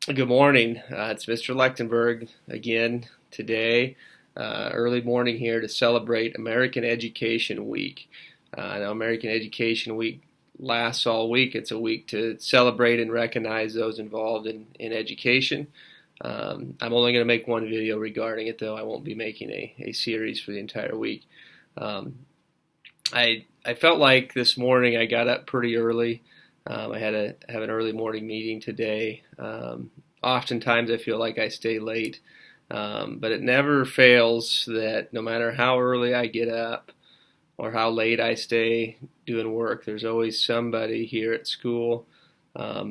Good morning. It's Mr. Lechtenberg again today. Early morning here to celebrate American Education Week. Now, American Education Week lasts all week. It's a week to celebrate and recognize those involved in education. I'm only going to make one video regarding it, though. I won't be making a series for the entire week. Um, I felt like this morning I got up pretty early. I had to have an early morning meeting today. Oftentimes I feel like I stay late, but it never fails that no matter how early I get up or how late I stay doing work, there's always somebody here at school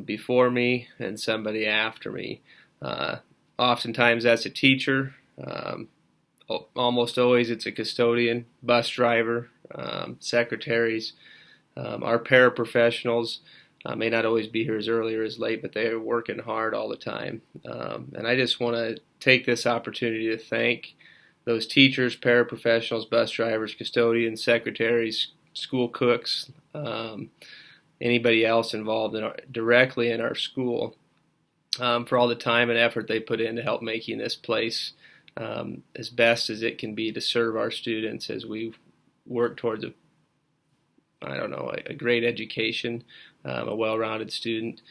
before me and somebody after me. Uh, Oftentimes that's a teacher. Almost always it's a custodian, bus driver, secretaries, our paraprofessionals. May not always be here as early or as late, but they are working hard all the time. And I just want to take this opportunity to thank those teachers, paraprofessionals, bus drivers, custodians, secretaries, school cooks, anybody else involved directly in our school for all the time and effort they put in to help making this place as best as it can be to serve our students as we work towards a great education, a well-rounded student.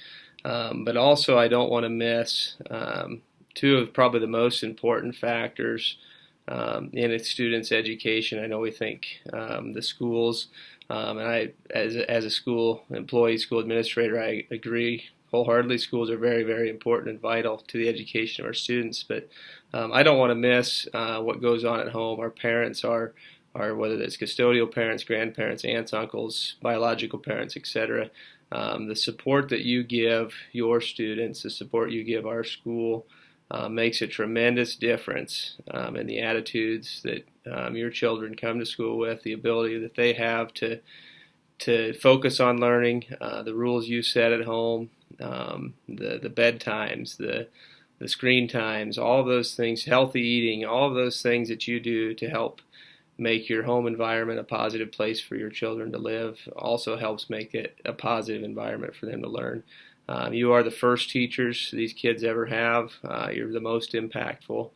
But also, I don't want to miss two of probably the most important factors in a student's education. I know we think the schools, and I, as a school employee, school administrator, I agree wholeheartedly. Schools are very, very important and vital to the education of our students. But I don't want to miss what goes on at home. Our parents are whether it's custodial parents, grandparents, aunts, uncles, biological parents, etc. The support that you give your students, the support you give our school, makes a tremendous difference in the attitudes that your children come to school with, the ability that they have to focus on learning, the rules you set at home, the bedtimes, the screen times, all of those things, healthy eating, all of those things that you do to help make your home environment a positive place for your children to live also helps make it a positive environment for them to learn. You are the first teachers these kids ever have. You're the most impactful.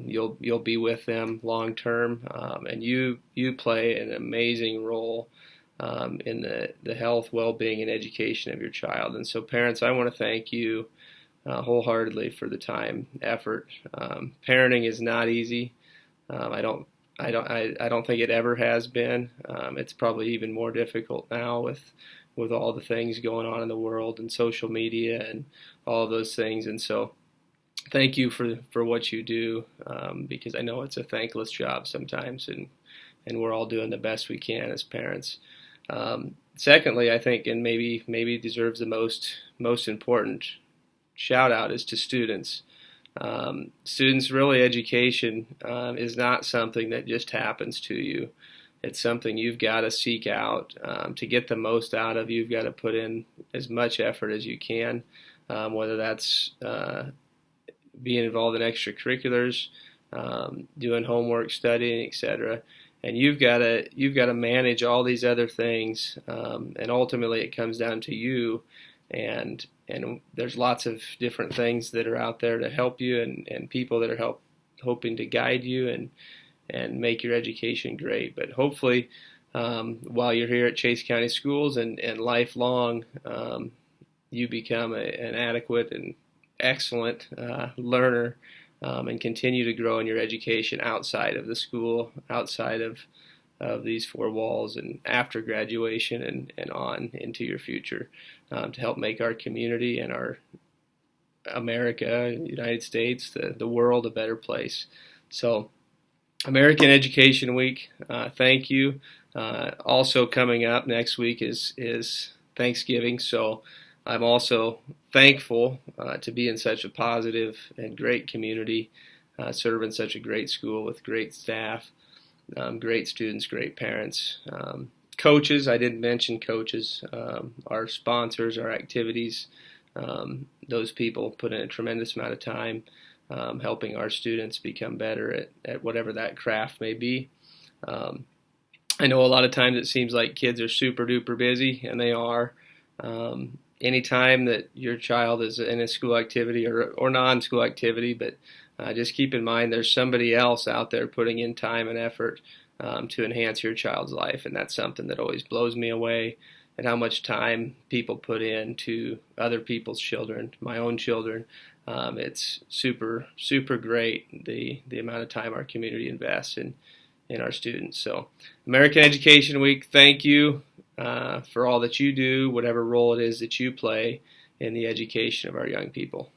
You'll be with them long term, and you play an amazing role in the health, well-being, and education of your child. And so, parents, I want to thank you wholeheartedly for the time, effort. Parenting is not easy. I don't think it ever has been. It's probably even more difficult now with all the things going on in the world and social media and all of those things. And so, thank you for what you do because I know it's a thankless job sometimes, and we're all doing the best we can as parents. Secondly, I think, and maybe deserves the most important shout out is to students. Students, really, education is not something that just happens to you. It's something you've got to seek out. To get the most out of, you've got to put in as much effort as you can, whether that's being involved in extracurriculars, doing homework, studying, etc. And you've got to manage all these other things, and ultimately it comes down to you. And there's lots of different things that are out there to help you, and people that are hoping to guide you and make your education great. But hopefully, while you're here at Chase County Schools and lifelong, you become an adequate and excellent learner, and continue to grow in your education outside of the school, outside of these four walls, and after graduation and on into your future, to help make our community and our America, United States, the world a better place. So, American Education Week, thank you. Also coming up next week is Thanksgiving, so I'm also thankful to be in such a positive and great community, serving such a great school with great staff, great students, great parents. Coaches, I didn't mention coaches, our sponsors, our activities. Those people put in a tremendous amount of time helping our students become better at whatever that craft may be. I know a lot of times it seems like kids are super duper busy, and they are. anytime that your child is in a school activity or non-school activity, but just keep in mind there's somebody else out there putting in time and effort to enhance your child's life, and that's something that always blows me away, and how much time people put into other people's children, my own children. It's super great, the amount of time our community invests in our students. So American Education Week, thank you for all that you do, whatever role it is that you play in the education of our young people.